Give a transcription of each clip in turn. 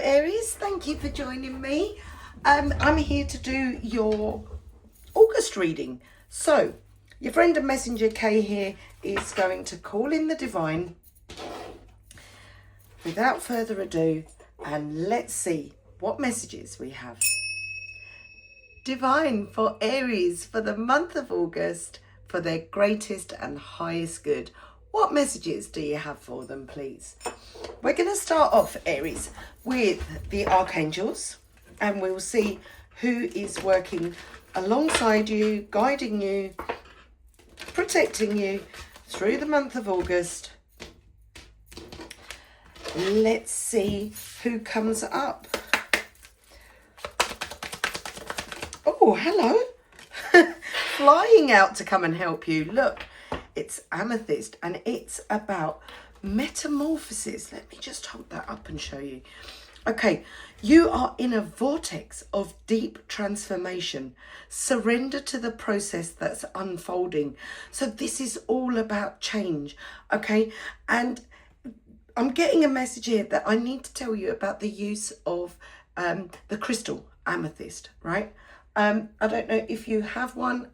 Aries, thank you for joining me. I'm here to do your August reading. So, your friend and messenger Kay here is going to call in the divine without further ado, and let's see what messages we have. Divine for Aries for the month of August for their greatest and highest good. What messages do you have for them, please? We're going to start off, Aries, with the archangels, and we'll see who is working alongside you, guiding you, protecting you through the month of August. Let's see who comes up. Oh, hello. Flying out to come and help you. Look, it's Amethyst, and it's about metamorphosis. Let me just hold that up and show you. Okay, you are in a vortex of deep transformation. Surrender to the process that's unfolding. So this is all about change, okay? And I'm getting a message here that I need to tell you about the use of the crystal amethyst, right? I don't know if you have one,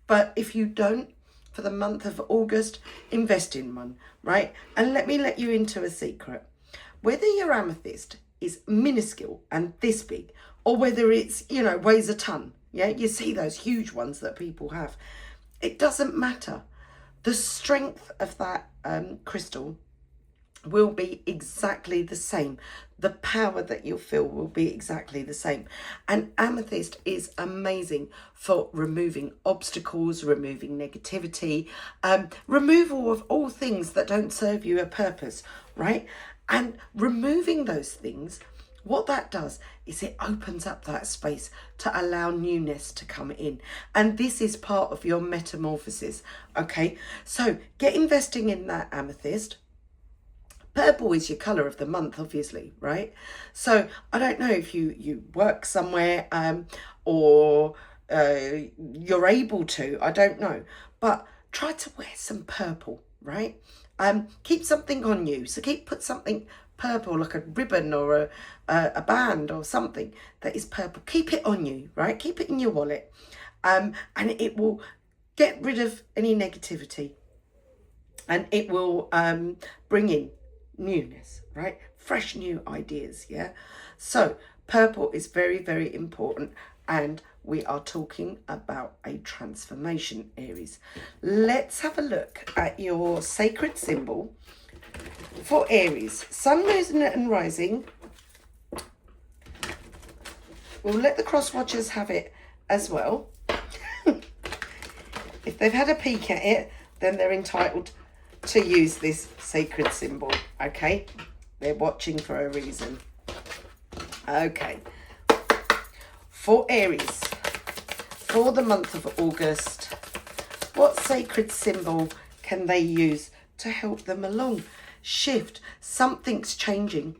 but if you don't, for the month of August, invest in one, right? And let me let you into a secret. Whether your amethyst is minuscule and this big, or whether it's, weighs a ton, yeah? You see those huge ones that people have. It doesn't matter. The strength of that crystal will be exactly the same. The power that you'll feel will be exactly the same. And amethyst is amazing for removing obstacles, removing negativity, removal of all things that don't serve you a purpose, right? And removing those things, what that does is it opens up that space to allow newness to come in. And this is part of your metamorphosis, okay? So get investing in that amethyst. Purple is your colour of the month, obviously, right? So I don't know if you work somewhere or you're able to, I don't know. But try to wear some purple, right? Keep something on you. So put something purple, like a ribbon or a band or something that is purple. Keep it on you, right? Keep it in your wallet. And it will get rid of any negativity. And it will bring in newness, right? Fresh new ideas, yeah? So purple is very, very important, and we are talking about a transformation, Aries. Let's have a look at your sacred symbol for Aries. Sun, moon and rising. We'll let the cross watchers have it as well. If they've had a peek at it, then they're entitled to use this sacred symbol, okay? They're watching for a reason. Okay. For Aries, for the month of August, what sacred symbol can they use to help them along? Shift. Something's changing.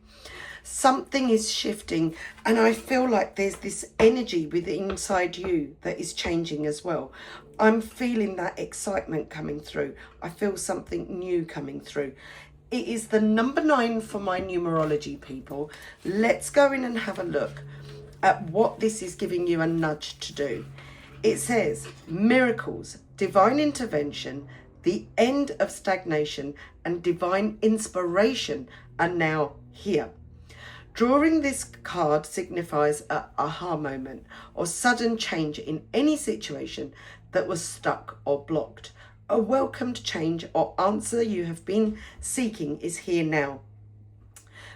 Something is shifting, and I feel like there's this energy within inside you that is changing as well. I'm feeling that excitement coming through. I feel something new coming through. It is the number 9 for my numerology people. Let's go in and have a look at what this is giving you a nudge to do. It says miracles, divine intervention, the end of stagnation, and divine inspiration are now here. Drawing this card signifies an aha moment or sudden change in any situation that was stuck or blocked. A welcomed change or answer you have been seeking is here now.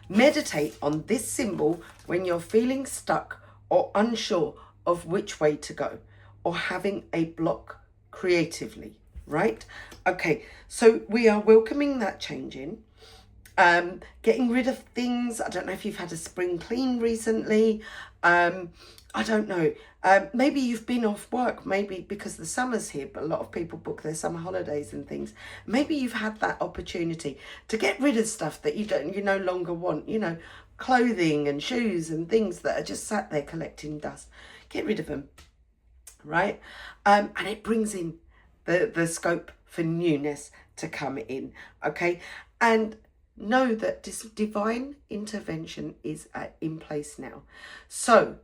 Meditate on this symbol when you're feeling stuck or unsure of which way to go, or having a block creatively, right? Okay, so we are welcoming that change in. Getting rid of things. I don't know if you've had a spring clean recently. I don't know. Maybe you've been off work, maybe because the summer's here, but a lot of people book their summer holidays and things. Maybe you've had that opportunity to get rid of stuff that you no longer want, clothing and shoes and things that are just sat there collecting dust. Get rid of them, right? And it brings in the scope for newness to come in, okay? And know that this divine intervention is in place now. So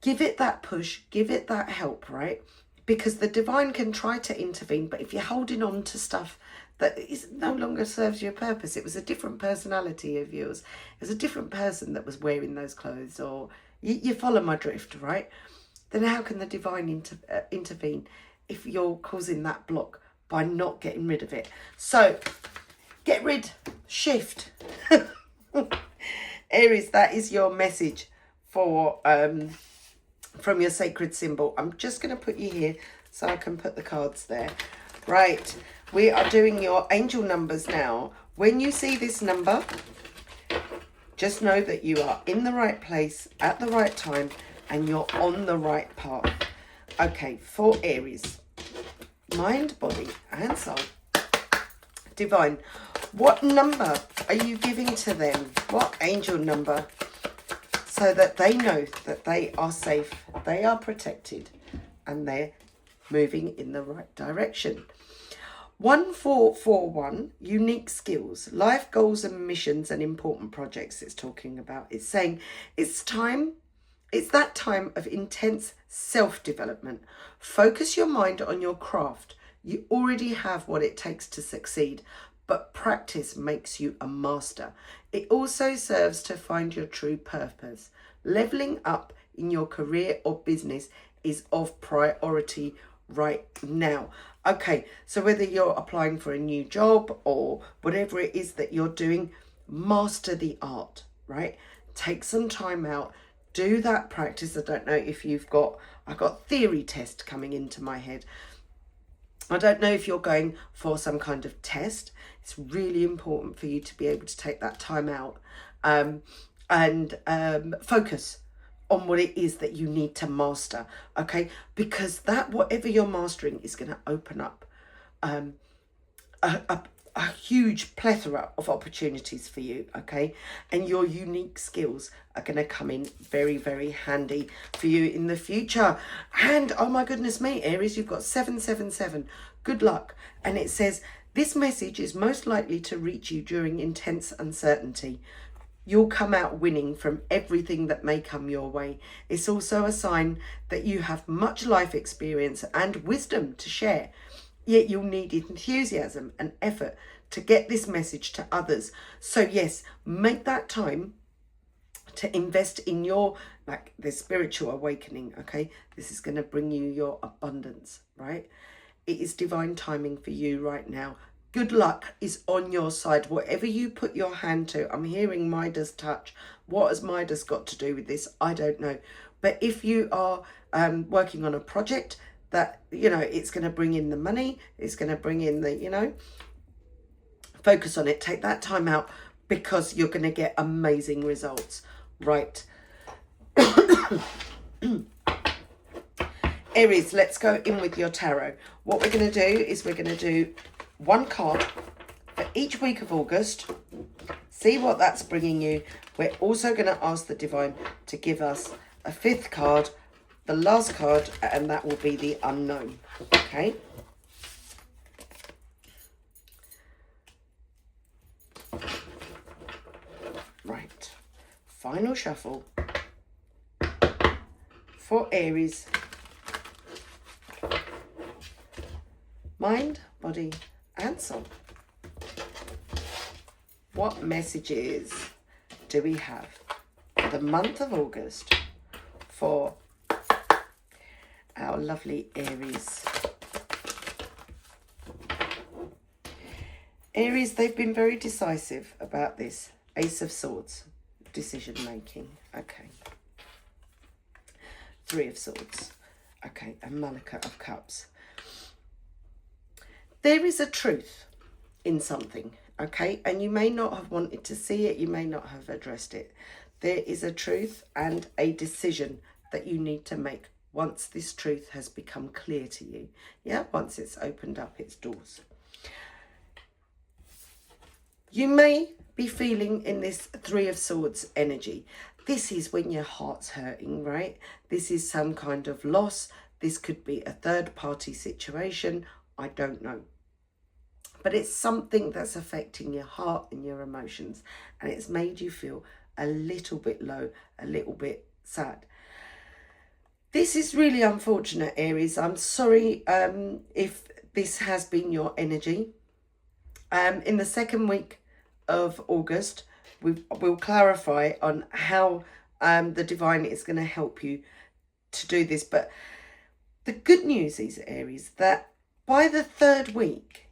give it that push, give it that help, right? Because the divine can try to intervene, but if you're holding on to stuff that is no longer serves your purpose, it was a different personality of yours, it was a different person that was wearing those clothes, or you follow my drift, right? Then how can the divine intervene if you're causing that block by not getting rid of it? So get rid, shift. Aries, that is your message for from your sacred symbol. I'm just going to put you here so I can put the cards there. Right, we are doing your angel numbers now. When you see this number, just know that you are in the right place at the right time and you're on the right path. Okay, for Aries, mind, body and soul. Divine, what number are you giving to them? What angel number? So that they know that they are safe, they are protected, and they're moving in the right direction. 1441, unique skills, life goals and missions and important projects it's talking about. It's saying it's that time of intense self-development. Focus your mind on your craft. You already have what it takes to succeed, but practice makes you a master. It also serves to find your true purpose. Leveling up in your career or business is of priority right now. Okay, so whether you're applying for a new job or whatever it is that you're doing, master the art, right? Take some time out, do that practice. I don't know if I've got theory test coming into my head. I don't know if you're going for some kind of test. It's really important for you to be able to take that time out and focus on what it is that you need to master, okay? Because that, whatever you're mastering, is going to open up a huge plethora of opportunities for you, okay? And your unique skills are going to come in very, very handy for you in the future. And oh my goodness me, Aries, you've got 777. Good luck. And it says, this message is most likely to reach you during intense uncertainty. You'll come out winning from everything that may come your way. It's also a sign that you have much life experience and wisdom to share. Yet you'll need enthusiasm and effort to get this message to others. So yes, make that time to invest in your, the spiritual awakening, okay? This is going to bring you your abundance, right? It is divine timing for you right now. Good luck is on your side. Whatever you put your hand to, I'm hearing Midas touch. What has Midas got to do with this? I don't know. But if you are working on a project that, it's going to bring in the money, it's going to bring in the, focus on it. Take that time out because you're going to get amazing results. Right. Aries, let's go in with your tarot. What we're going to do is we're going to do one card for each week of August. See what that's bringing you. We're also going to ask the divine to give us a fifth card, the last card, and that will be the unknown. Okay. Right. Final shuffle for Aries. Mind, body, and soul. What messages do we have for the month of August for our lovely Aries? Aries, they've been very decisive about this. Ace of Swords, decision making. Okay. Three of Swords. Okay, and Malacca of Cups. There is a truth in something, okay? And you may not have wanted to see it. You may not have addressed it. There is a truth and a decision that you need to make once this truth has become clear to you. Yeah, once it's opened up its doors. You may be feeling in this Three of Swords energy. This is when your heart's hurting, right? This is some kind of loss. This could be a third party situation. I don't know. but it's something that's affecting your heart and your emotions, and it's made you feel a little bit low, a little bit sad. This is really unfortunate, Aries. I'm sorry if this has been your energy. In the second week of August, we'll clarify on how the divine is going to help you to do this. But the good news is, Aries, that by the third week,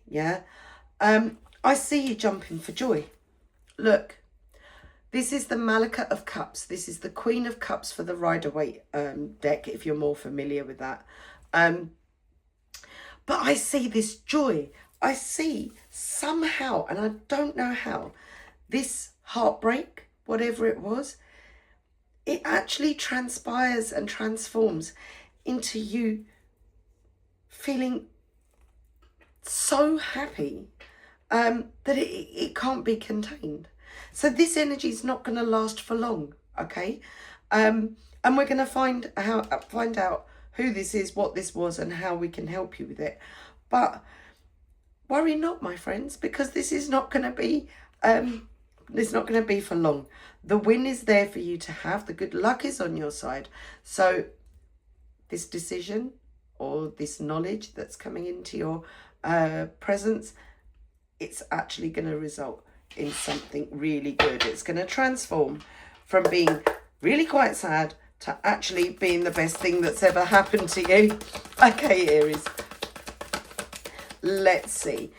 I see you jumping for joy. Look, this is the Malika of Cups. This is the Queen of Cups for the Rider-Waite deck, if you're more familiar with that. But I see this joy. I see somehow, and I don't know how, this heartbreak, whatever it was, it actually transpires and transforms into you feeling so happy that it can't be contained. So this energy is not going to last for long, okay? And we're going to find out who this is, what this was, and how we can help you with it. But worry not, my friends, because this is not going to be for long. The win is there for you to have. The good luck is on your side. So this decision or this knowledge that's coming into your presence, it's actually going to result in something really good. It's going to transform from being really quite sad to actually being the best thing that's ever happened to you. Okay, Aries. Let's see.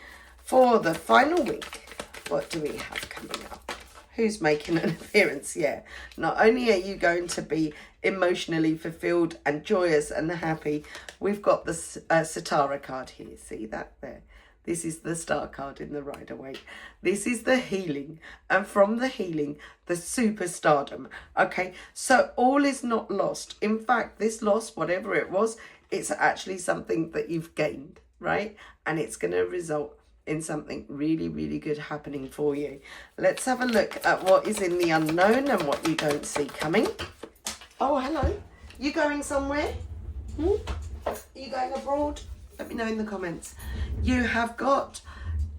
For the final week, what do we have coming up? Who's making an appearance? Yeah. Not only are you going to be emotionally fulfilled and joyous and happy, we've got the Sitara card here. See that there? This is the star card in the Rider-Waite. This is the healing. And from the healing, the superstardom. Okay, so all is not lost. In fact, this loss, whatever it was, it's actually something that you've gained, right? And it's going to result in something really, really good happening for you. Let's have a look at what is in the unknown and what you don't see coming. Oh, hello. You going somewhere? Are you going abroad? Let me know in the comments. You have got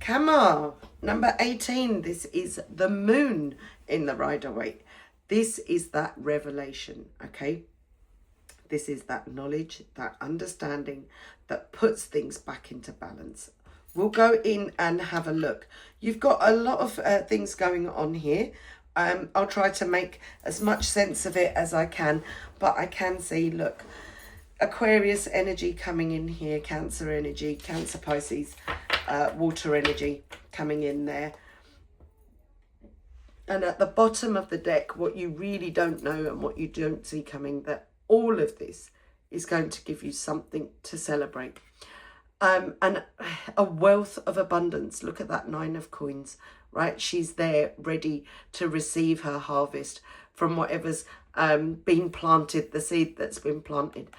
Kama, number 18. This is the moon in the Rider-Waite. This is that revelation, okay? This is that knowledge, that understanding that puts things back into balance. We'll go in and have a look. You've got a lot of things going on here. I'll try to make as much sense of it as I can, but I can see, look, Aquarius energy coming in here, Cancer energy, Cancer, Pisces, water energy coming in there. And at the bottom of the deck, what you really don't know and what you don't see coming, that all of this is going to give you something to celebrate. And a wealth of abundance. Look at that 9 of coins, right? She's there ready to receive her harvest from whatever's been planted, the seed that's been planted.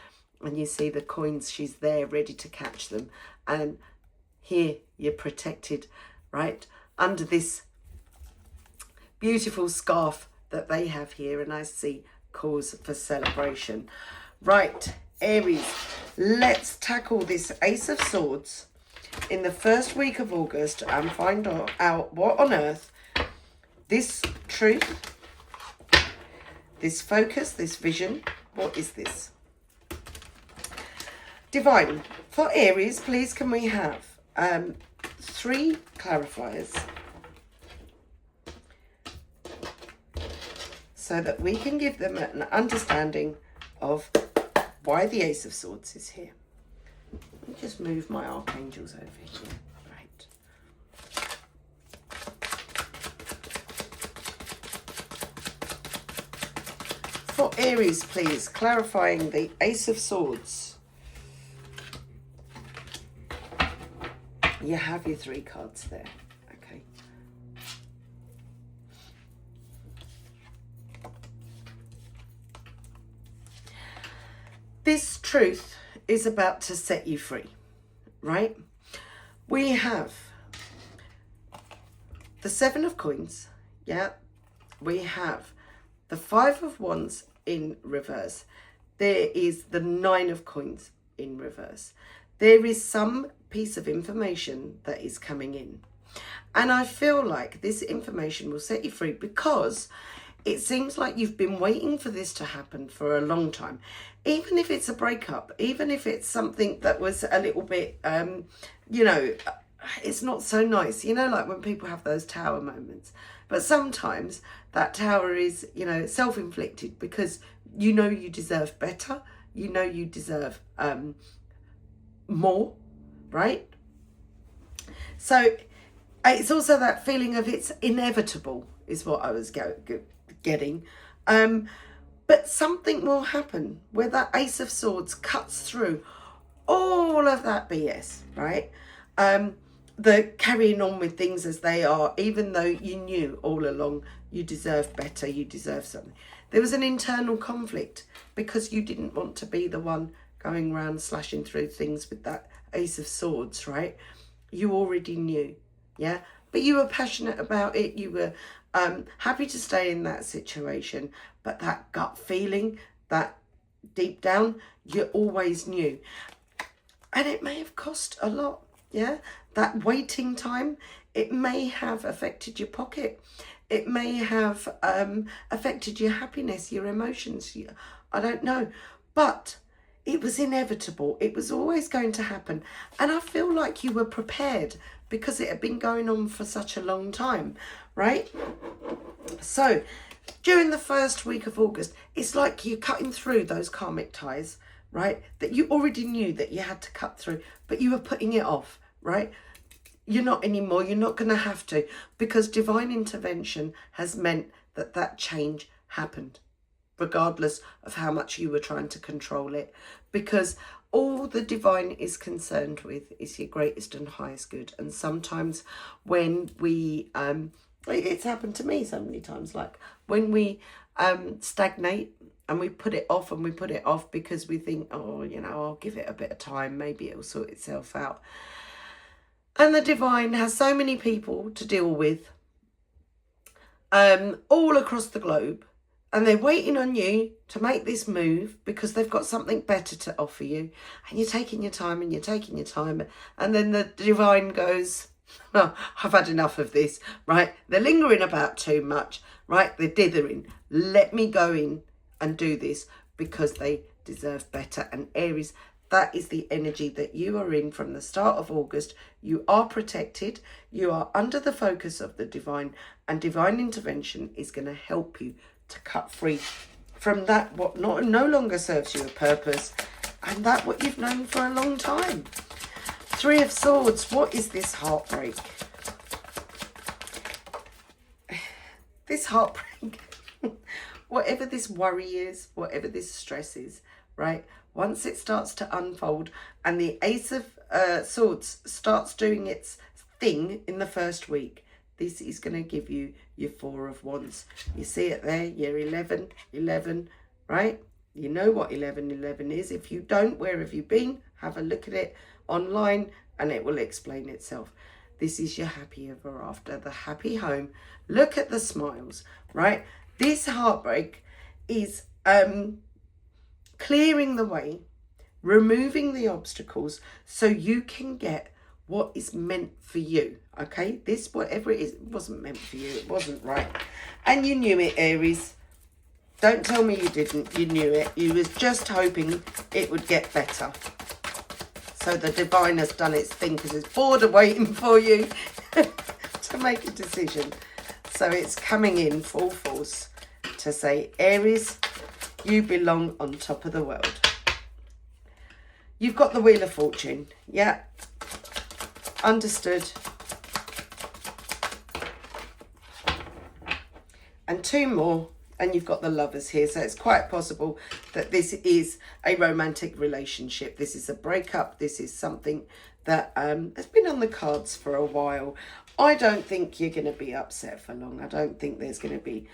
And you see the coins, she's there ready to catch them. And here you're protected, right? Under this beautiful scarf that they have here. And I see cause for celebration. Right, Aries, let's tackle this Ace of Swords in the first week of August and find out what on earth this truth, this focus, this vision, what is this? Divine, for Aries, please can we have 3 clarifiers so that we can give them an understanding of why the Ace of Swords is here. Let me just move my archangels over here. Right. For Aries, please, clarifying the Ace of Swords. You have your 3 cards there, okay. This truth is about to set you free, right? We have the 7 of coins, yeah. We have the 5 of wands in reverse. There is the 9 of coins in reverse. There is some piece of information that is coming in. And I feel like this information will set you free, because it seems like you've been waiting for this to happen for a long time. Even if it's a breakup, even if it's something that was a little bit, you know, it's not so nice. You know, like when people have those tower moments. But sometimes that tower is, you know, self-inflicted, because you know you deserve better. You know you deserve more, right? So it's also that feeling of it's inevitable is what I was getting. But something will happen where that Ace of Swords cuts through all of that BS, right? The carrying on with things as they are, even though you knew all along you deserve better, you deserve something. There was an internal conflict because you didn't want to be the one going around slashing through things with that Ace of Swords, right? You already knew, yeah? But you were passionate about it. You were happy to stay in that situation. But that gut feeling, that deep down, you always knew. And it may have cost a lot, yeah? That waiting time, it may have affected your pocket. It may have affected your happiness, your emotions. I don't know. But it was inevitable. It was always going to happen. And I feel like you were prepared because it had been going on for such a long time, right? So during the first week of August, it's like you're cutting through those karmic ties, right? That you already knew that you had to cut through, but you were putting it off, right? You're not anymore. You're not going to have to, because divine intervention has meant that that change happened, regardless of how much you were trying to control it, because all the divine is concerned with is your greatest and highest good. And sometimes when we, it's happened to me so many times, like when we stagnate and we put it off and we put it off because we think, oh, you know, I'll give it a bit of time, maybe it'll sort itself out. And the divine has so many people to deal with all across the globe. And they're waiting on you to make this move because they've got something better to offer you. And you're taking your time and you're taking your time. And then the divine goes, oh, I've had enough of this, right? They're lingering about too much, right? They're dithering. Let me go in and do this because they deserve better. And Aries, that is the energy that you are in from the start of August. You are protected. You are under the focus of the divine. And divine intervention is going to help you to cut free from that what no longer serves you a purpose, and that what you've known for a long time. Three of Swords, what is this heartbreak? This heartbreak, whatever this worry is, whatever this stress is, right? Once it starts to unfold and the Ace of Swords starts doing its thing in the first week, this is going to give you your Four of Wands. You see it there, your 11, 11, right? You know what 11, 11 is. If you don't, where have you been? Have a look at it online and it will explain itself. This is your happy ever after, the happy home. Look at the smiles, right? This heartbreak is clearing the way, removing the obstacles so you can get what is meant for you, okay? This, whatever it is, it wasn't meant for you. It wasn't right. And you knew it, Aries. Don't tell me you didn't. You knew it. You was just hoping it would get better. So the divine has done its thing because it's bored of waiting for you to make a decision. So it's coming in full force to say, Aries, you belong on top of the world. You've got the Wheel of Fortune. Yeah. Understood. And two more, and you've got the Lovers here. So it's quite possible that this is a romantic relationship. This is a breakup. This is something that has been on the cards for a while. I don't think you're going to be upset for long. I don't think there's going to be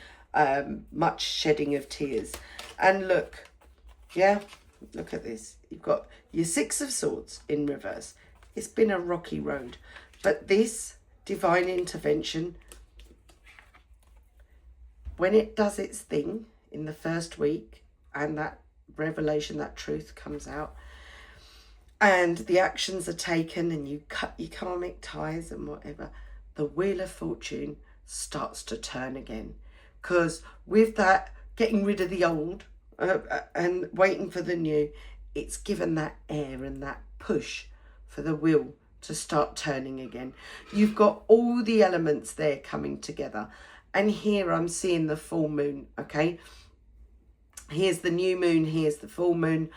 much shedding of tears. And look, yeah, look at this. You've got your Six of Swords in reverse. It's been a rocky road, but this divine intervention, when it does its thing in the first week and that revelation, that truth comes out, and the actions are taken and you cut your karmic ties and whatever, the Wheel of Fortune starts to turn again. Because with that, getting rid of the old and waiting for the new, it's given that air and that push for the wheel to start turning again. You've got all the elements there coming together. And here I'm seeing the full moon, okay? Here's the new moon, here's the full moon.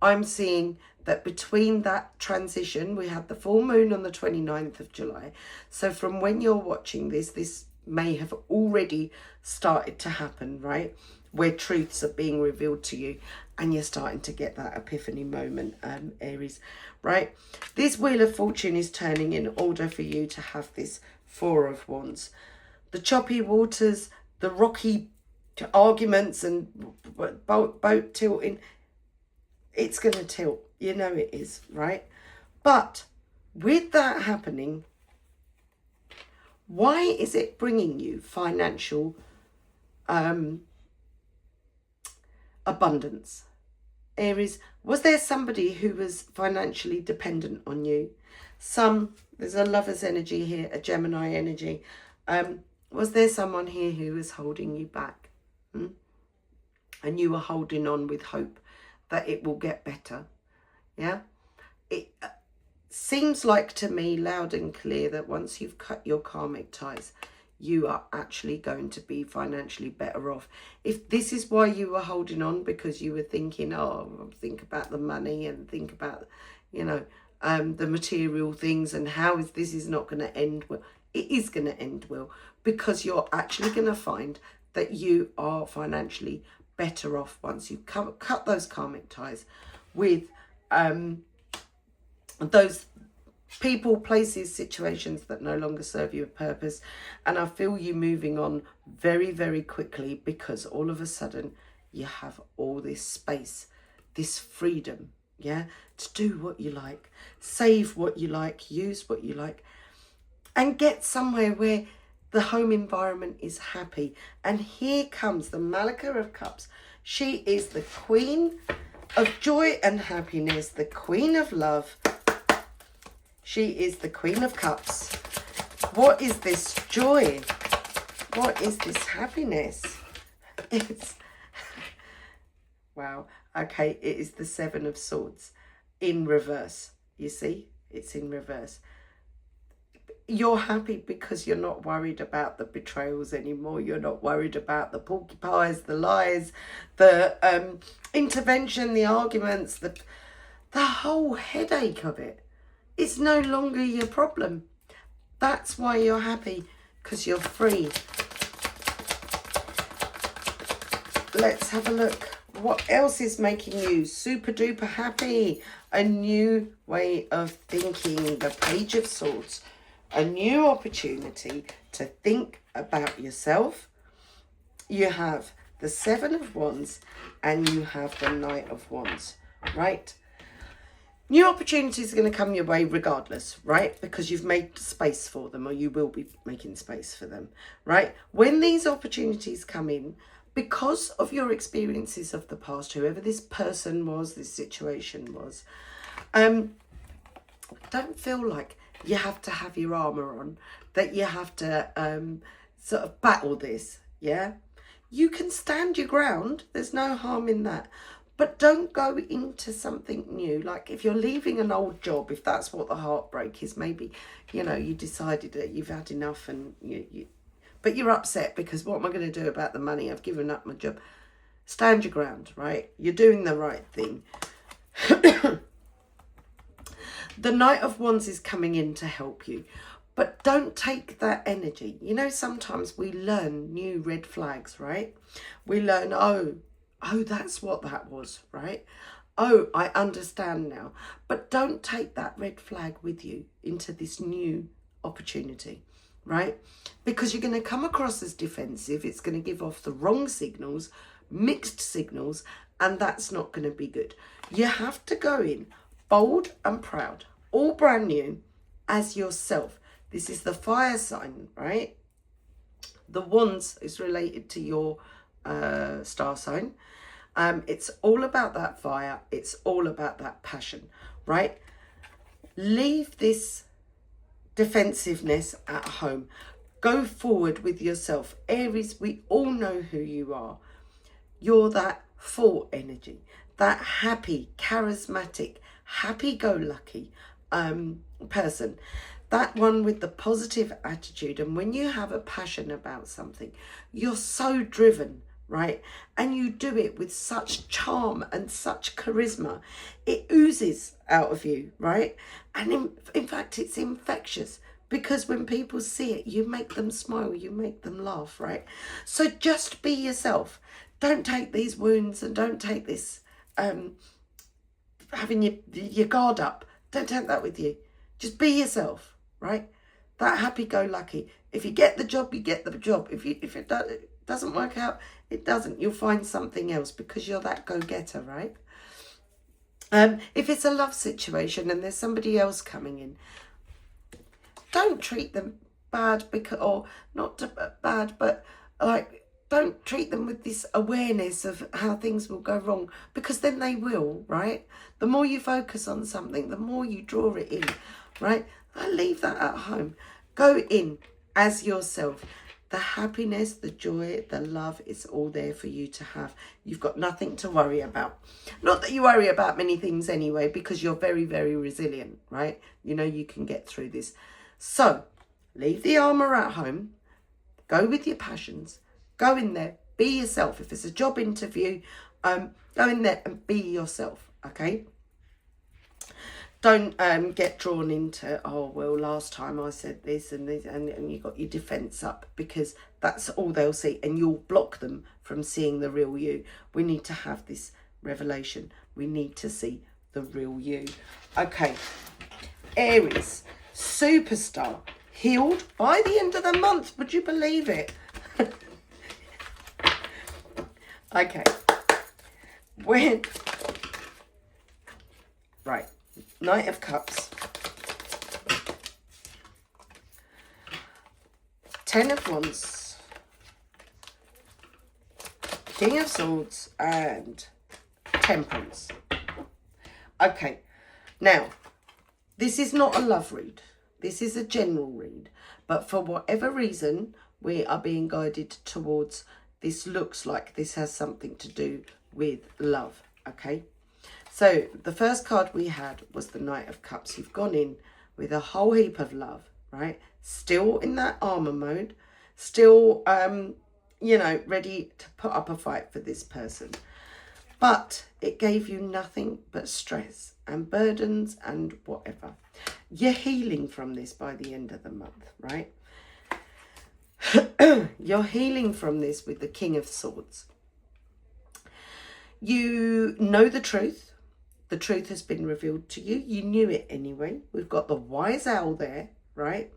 I'm seeing that between that transition, we had the full moon on the 29th of July. So from when you're watching this, this may have already started to happen, right? Where truths are being revealed to you and you're starting to get that epiphany moment, Aries, right? This Wheel of Fortune is turning in order for you to have this Four of Wands. The choppy waters, the rocky arguments and boat tilting, it's going to tilt. You know it is, right? But with that happening, why is it bringing you financial abundance? Aries, was there somebody who was financially dependent on you? There's a lover's energy here, a Gemini energy. Was there someone here who was holding you back? And you were holding on with hope that it will get better? Yeah? It seems like to me loud and clear that once you've cut your karmic ties, you are actually going to be financially better off. If this is why you were holding on, because you were thinking, oh, think about the money and think about, you know, the material things and how this is not going to end well. It is going to end well, because you're actually going to find that you are financially better off once you cut those karmic ties with those people, places, situations that no longer serve you a purpose. And I feel you moving on very, very quickly, because all of a sudden you have all this space, this freedom, yeah, to do what you like, save what you like, use what you like, and get somewhere where the home environment is happy. And here comes the Malika of Cups. She is the Queen of joy and happiness, the Queen of love. She is the Queen of Cups. What is this joy? What is this happiness? It's wow. Okay, it is the Seven of Swords in reverse. You see, it's in reverse. You're happy because you're not worried about the betrayals anymore. You're not worried about the porcupines, the lies, the intervention, the arguments, the whole headache of it. It's no longer your problem. That's why you're happy, because you're free. Let's have a look. What else is making you super duper happy? A new way of thinking. The Page of Swords. A new opportunity to think about yourself. You have the Seven of Wands and you have the Knight of Wands, right? New opportunities are going to come your way regardless, right? Because you've made space for them, or you will be making space for them, right? When these opportunities come in, because of your experiences of the past, whoever this person was, this situation was, don't feel like you have to have your armour on, that you have to sort of battle this, yeah? You can stand your ground. There's no harm in that. But don't go into something new. Like if you're leaving an old job, if that's what the heartbreak is, maybe, you know, you decided that you've had enough and but you're upset because what am I going to do about the money? I've given up my job. Stand your ground, right? You're doing the right thing. The Knight of Wands is coming in to help you. But don't take that energy. You know, sometimes we learn new red flags, right? We learn, oh, that's what that was, right? Oh, I understand now. But don't take that red flag with you into this new opportunity, right? Because you're going to come across as defensive. It's going to give off the wrong signals, mixed signals, and that's not going to be good. You have to go in bold and proud, all brand new, as yourself. This is the fire sign, right? The Wands is related to your star sign. It's all about that fire. It's all about that passion, right? Leave this defensiveness at home. Go forward with yourself. Aries, we all know who you are. You're that full energy, that happy, charismatic, happy-go-lucky person. That one with the positive attitude. And when you have a passion about something, you're so driven, right? And you do it with such charm and such charisma. It oozes out of you, right? And in fact, it's infectious, because when people see it, you make them smile, you make them laugh, right? So just be yourself. Don't take these wounds, and don't take this having your guard up. Don't take that with you. Just be yourself, right? That happy-go-lucky. If you get the job, you get the job. If it doesn't work out, it doesn't. You'll find something else, because you're that go-getter, right? If it's a love situation and there's somebody else coming in, don't treat them bad, because, or not bad, but like, don't treat them with this awareness of how things will go wrong, because then they will, right? The more you focus on something, the more you draw it in, right? I leave that at home. Go in as yourself. The happiness, the joy, the love is all there for you to have. You've got nothing to worry about. Not that you worry about many things anyway, because you're very, very resilient, right? You know you can get through this. So, leave the armour at home. Go with your passions. Go in there. Be yourself. If it's a job interview, go in there and be yourself, okay? Don't get drawn into, oh, well, last time I said this and this, and you got your defence up, because that's all they'll see, and you'll block them from seeing the real you. We need to have this revelation. We need to see the real you. Okay, Aries, superstar, healed by the end of the month. Would you believe it? Okay. Right. Knight of Cups. 10 of Wands. King of Swords and Temperance. Okay. Now, this is not a love read. This is a general read. But for whatever reason, we are being guided towards, this looks like this has something to do with love. Okay. So the first card we had was the Knight of Cups. You've gone in with a whole heap of love, right? Still in that armor mode, still, you know, ready to put up a fight for this person. But it gave you nothing but stress and burdens and whatever. You're healing from this by the end of the month, right? You're healing from this with the King of Swords. You know the truth. The truth has been revealed to you. You knew it anyway. We've got the wise owl there, right?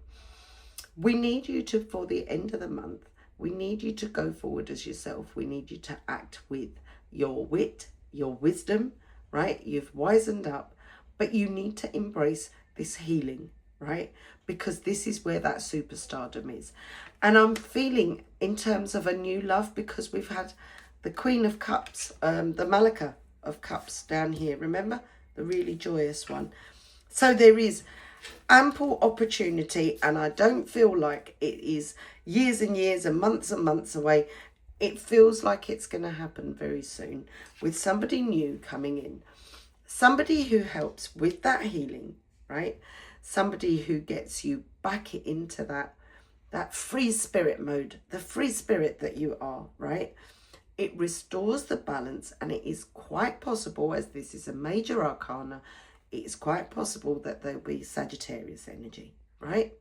We need you to, for the end of the month, we need you to go forward as yourself. We need you to act with your wit, your wisdom, right? You've wisened up, but you need to embrace this healing, right? Because this is where that superstardom is. And I'm feeling in terms of a new love, because we've had the Queen of Cups, the Malika of Cups down here, remember, the really joyous one. So there is ample opportunity, and I don't feel like it is years and years and months away. It feels like it's going to happen very soon, with somebody new coming in, somebody who helps with that healing, right? Somebody who gets you back into that free spirit mode, the free spirit that you are, right? It restores the balance, and it is quite possible, as this is a major arcana, it is quite possible that there'll be Sagittarius energy, right?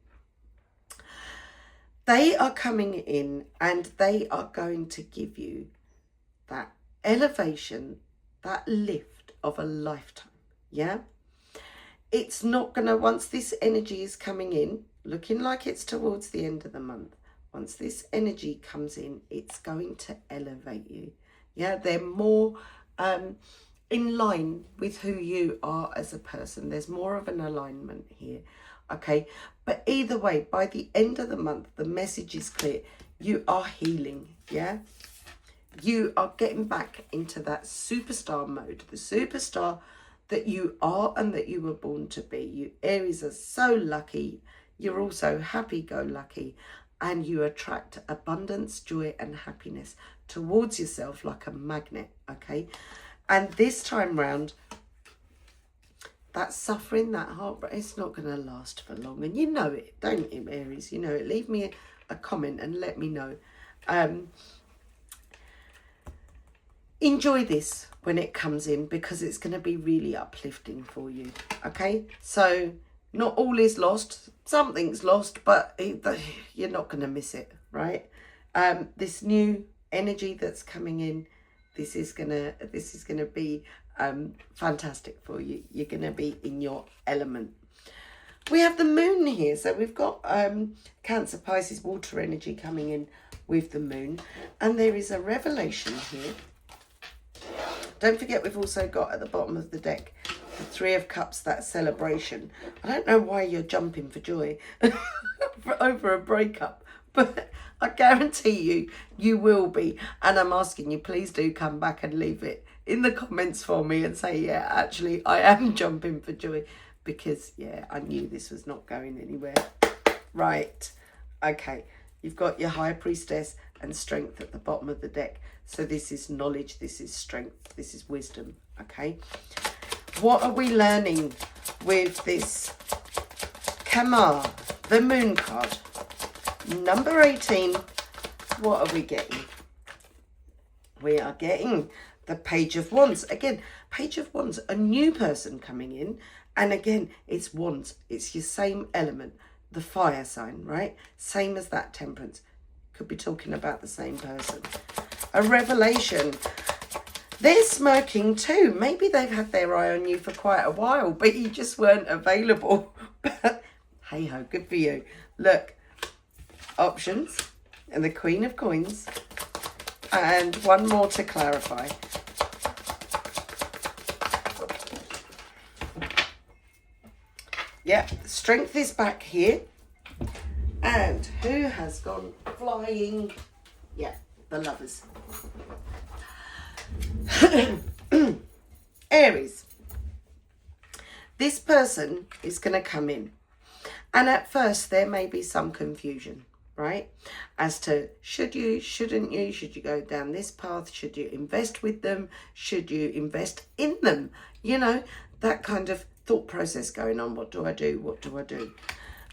They are coming in, and they are going to give you that elevation, that lift of a lifetime, yeah? It's not going to, once this energy is coming in, looking like it's towards the end of the month, once this energy comes in, it's going to elevate you. Yeah, they're more in line with who you are as a person. There's more of an alignment here, okay? But either way, by the end of the month, the message is clear. You are healing, yeah? you are getting back into that superstar mode, the superstar that you are and that you were born to be. You Aries are so lucky. You're also happy-go-lucky, and you attract abundance, joy and happiness towards yourself like a magnet, okay? And this time round, that suffering, that heartbreak, it's not going to last for long. And you know it, don't you, Aries? You know it. Leave me a comment and let me know. Enjoy this when it comes in, because it's going to be really uplifting for you, okay? So not all is lost. Something's lost, but you're not going to miss it, right? This new energy that's coming in, this is gonna be fantastic for you. You're gonna be in your element. We have the moon here, so we've got Cancer, Pisces, water energy coming in with the moon, and there is a revelation here. Don't forget, we've also got at the bottom of the deck the Three of Cups, that celebration. I don't know why you're jumping for joy over a breakup, but I guarantee you, you will be. And I'm asking you, please do come back and leave it in the comments for me and say, yeah, actually, I am jumping for joy, because, yeah, I knew this was not going anywhere. Right. Okay. You've got your High Priestess and Strength at the bottom of the deck. So this is knowledge, this is strength, this is wisdom, okay? What are we learning with this Kamar, the moon card? Number 18, what are we getting? We are getting the Page of Wands. Again, Page of Wands, a new person coming in. And again, it's Wands. It's your same element, the fire sign, right? Same as that Temperance. Could be talking about the same person. A revelation. They're smirking too. Maybe they've had their eye on you for quite a while, but you just weren't available. But hey ho, good for you. Look, options and the Queen of Coins. And one more to clarify. Yeah, strength is back here. And who has gone flying? Yeah, the Lovers. Aries. This person is going to come in. And at first there may be some confusion, right? As to should you, shouldn't you? Should you go down this path? Should you invest with them? Should you invest in them? You know, that kind of thought process going on. What do I do? What do I do?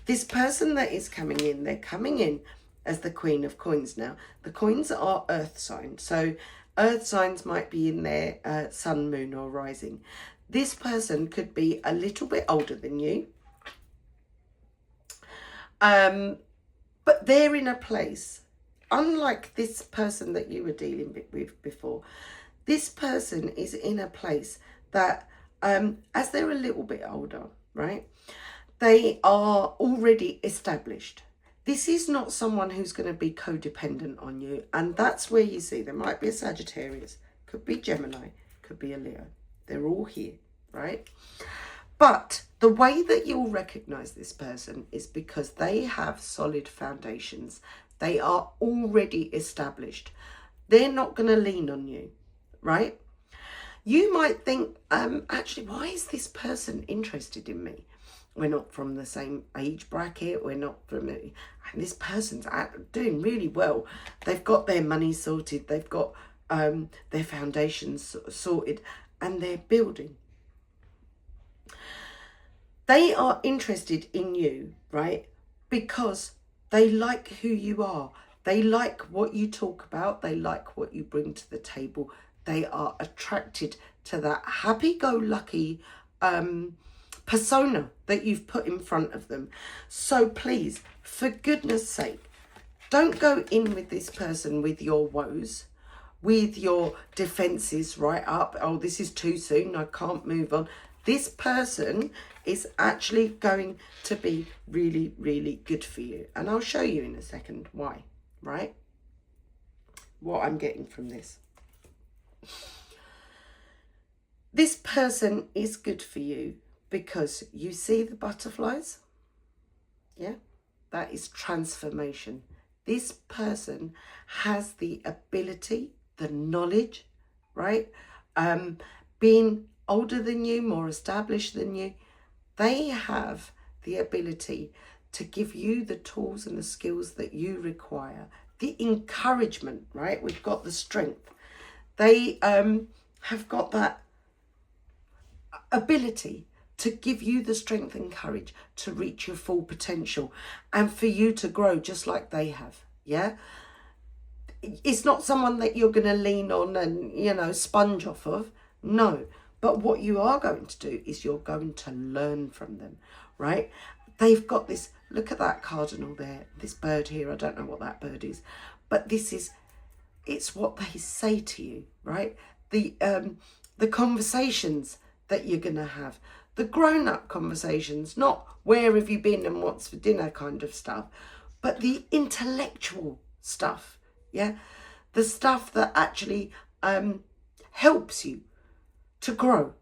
This person that is coming in, they're coming in as the Queen of Coins now. The coins are earth signs. So earth signs might be in their sun, moon or rising. This person could be a little bit older than you. But they're in a place, unlike this person that you were dealing with before, this person is in a place that as they're a little bit older, right, they are already established. This is not someone who's going to be codependent on you. And that's where you see there might be a Sagittarius, could be Gemini, could be a Leo. They're all here, right? But the way that you'll recognize this person is because they have solid foundations. They are already established. They're not going to lean on you, right? You might think, actually, why is this person interested in me? We're not from the same age bracket. We're not from, and this person's doing really well. They've got their money sorted. They've got their foundations sorted, and they're building. They are interested in you, right? Because they like who you are. They like what you talk about. They like what you bring to the table. They are attracted to that happy-go-lucky persona that you've put in front of them. So please, for goodness sake, don't go in with this person with your woes, with your defenses right up. Oh, this is too soon. I can't move on. This person is actually going to be really, really good for you. And I'll show you in a second why, right? What I'm getting from this. This person is good for you because you see the butterflies? Yeah, that is transformation. This person has the ability the knowledge, right? Being older than you, more established than you, they have the ability to give you the tools and the skills that you require. The encouragement, right? We've got the strength. They have got that ability to give you the strength and courage to reach your full potential and for you to grow just like they have. Yeah. It's not someone that you're going to lean on and, you know, sponge off of. No. But what you are going to do is you're going to learn from them, right? They've got this, look at that cardinal there, this bird here. I don't know what that bird is, but it's what they say to you, right? The conversations that you're going to have, the grown-up conversations, not where have you been and what's for dinner kind of stuff, but the intellectual stuff, yeah? The stuff that actually helps you to grow.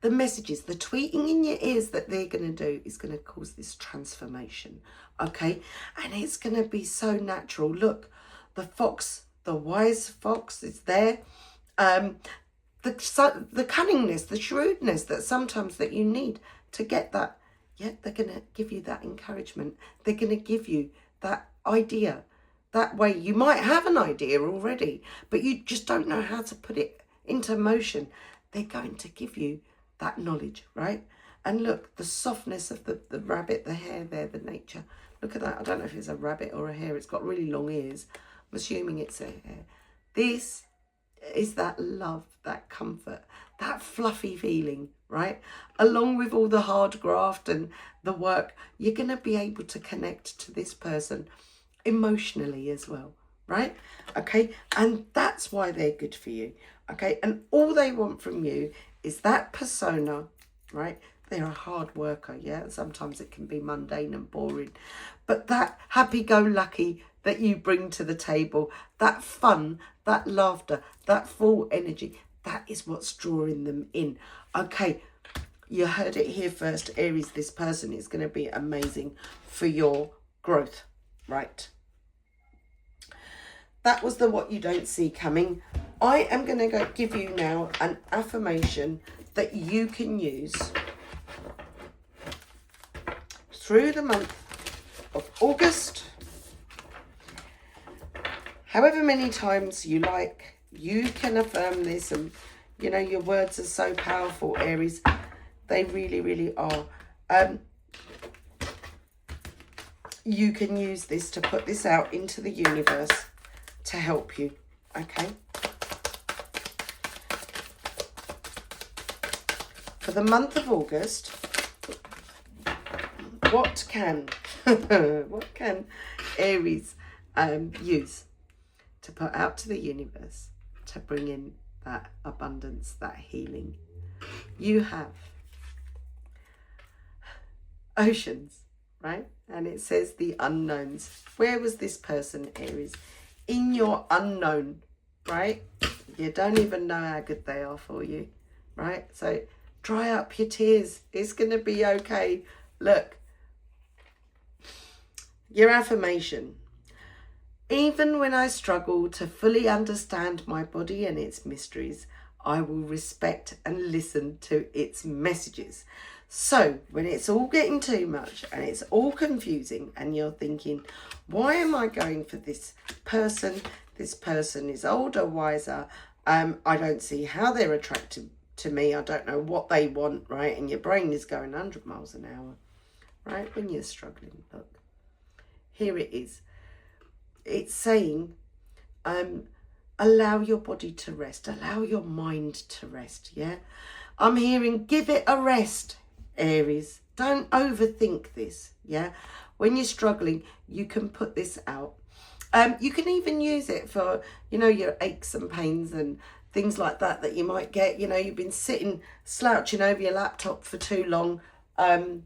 The messages, the tweeting in your ears that they're going to do is going to cause this transformation, okay? And it's going to be so natural. Look, the fox, the wise fox is there. The cunningness, the shrewdness that sometimes that you need to get that. Yeah, they're going to give you that encouragement. They're going to give you that idea. That way you might have an idea already, but you just don't know how to put it into motion. They're going to give you that knowledge, right? And look, the softness of the rabbit, the hair there, the nature. Look at that. I don't know if it's a rabbit or a hare. It's got really long ears. I'm assuming it's a hare. This is that love, that comfort, that fluffy feeling, right? Along with all the hard graft and the work, you're going to be able to connect to this person emotionally as well, right? Okay, and that's why they're good for you, okay? And all they want from you is that persona, right? They're a hard worker, yeah? Sometimes it can be mundane and boring, but that happy-go-lucky that you bring to the table, that fun, that laughter, that full energy, that is what's drawing them in. Okay, you heard it here first, Aries. This person is going to be amazing for your growth, right? That was the what you don't see coming. I am going to go give you now an affirmation that you can use through the month of August. However many times you like, you can affirm this. And, you know, your words are so powerful, Aries. They really, really are. You can use this to put this out into the universe to help you, okay? For the month of August, what can Aries use to put out to the universe to bring in that abundance, that healing? You have oceans, right? And it says the unknowns. Where was this person, Aries? In your unknown, right? You don't even know how good they are for you, right? So dry up your tears. It's going to be okay. Look, your affirmation. Even when I struggle to fully understand my body and its mysteries, I will respect and listen to its messages. So when it's all getting too much and it's all confusing and you're thinking, why am I going for this person? This person is older, wiser. I don't see how they're attracted to me. I don't know what they want, right? And your brain is going 100 miles an hour, right? When you're struggling, look, here it is. It's saying, allow your body to rest. Allow your mind to rest, yeah? I'm hearing, give it a rest, Aries. Don't overthink this, yeah? When you're struggling, you can put this out. You can even use it for, you know, your aches and pains and things like that that you might get. You know, you've been slouching over your laptop for too long, and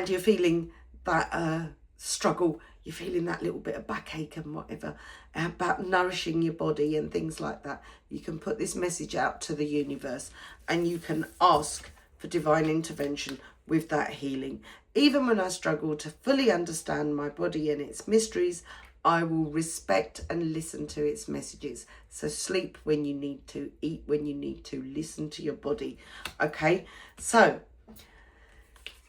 you're feeling that struggle. You're feeling that little bit of backache and whatever, about nourishing your body and things like that. You can put this message out to the universe and you can ask for divine intervention with that healing. Even when I struggle to fully understand my body and its mysteries, I will respect and listen to its messages. So sleep when you need to, eat when you need to, listen to your body. Okay, so,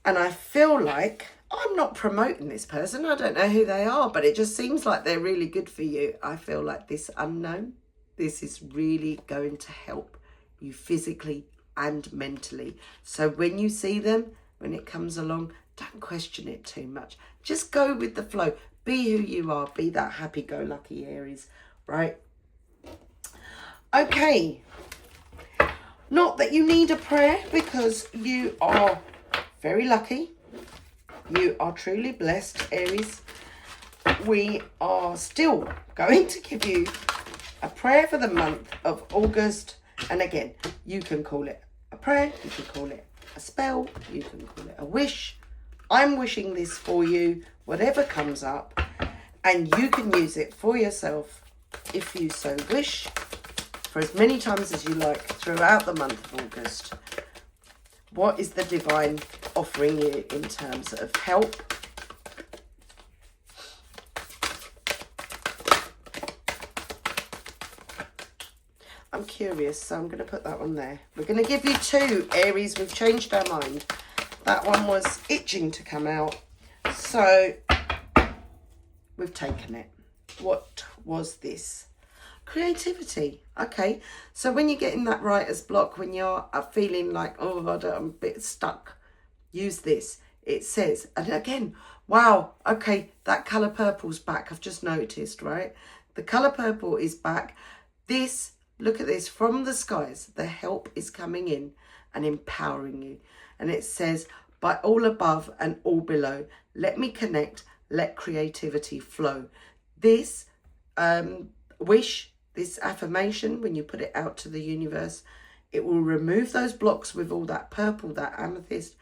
and I feel like I'm not promoting this person. I don't know who they are, but it just seems like they're really good for you. I feel like this unknown, this is really going to help you physically and mentally. So when you see them, when it comes along, don't question it too much. Just go with the flow. Be who you are. Be that happy-go-lucky Aries, right? Okay. Not that you need a prayer, because you are very lucky. You are truly blessed, Aries. We are still going to give you a prayer for the month of August. And again, you can call it a prayer, you can call it a spell, you can call it a wish. I'm wishing this for you, whatever comes up, and you can use it for yourself if you so wish, for as many times as you like throughout the month of August. What is the divine offering you in terms of help? I'm curious, so I'm going to put that one there. We're going to give you two, Aries. We've changed our mind. That one was itching to come out, so we've taken it. What was this? Creativity. Okay, so when you get in that writer's block, when you're feeling like, oh, I'm a bit stuck, use this. It says, and again, wow, okay, that colour purple's back. I've just noticed, right? The colour purple is back. This, look at this, from the skies, the help is coming in and empowering you. And it says, by all above and all below, let me connect, let creativity flow. This wish, this affirmation, when you put it out to the universe, it will remove those blocks with all that purple, that amethyst,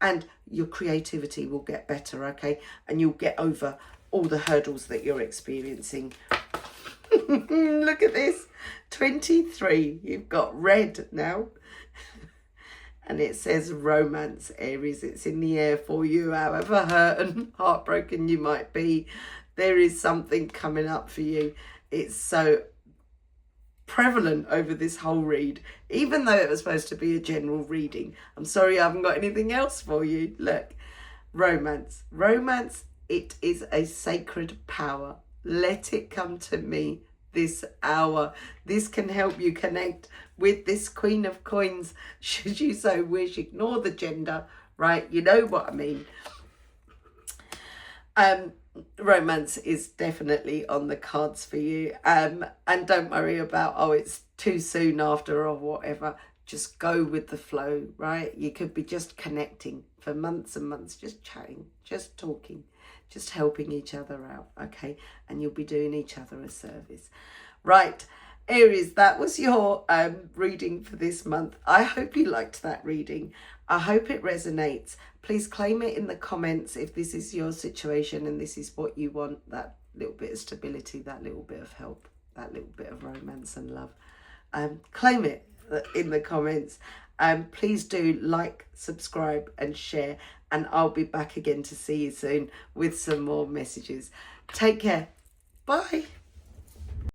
and your creativity will get better, okay? And you'll get over all the hurdles that you're experiencing. Look at this, 23. You've got red now. And it says romance, Aries. It's in the air for you, however hurt and heartbroken you might be. There is something coming up for you. It's so prevalent over this whole read, even though it was supposed to be a general reading. I'm sorry I haven't got anything else for you. Look, romance. Romance, it is a sacred power. Let it come to me this hour. This can help you connect with this Queen of Coins, should you so wish. Ignore the gender, right? You know what I mean. Romance is definitely on the cards for you. And don't worry about, oh, it's too soon after or whatever. Just go with the flow, right? You could be just connecting for months and months, just chatting, just talking, just helping each other out, okay? And you'll be doing each other a service. Right, Aries, that was your reading for this month. I hope you liked that reading. I hope it resonates. Please claim it in the comments if this is your situation and this is what you want, that little bit of stability, that little bit of help, that little bit of romance and love. Claim it in the comments. Please do like, subscribe and share, and I'll be back again to see you soon with some more messages. Take care. Bye.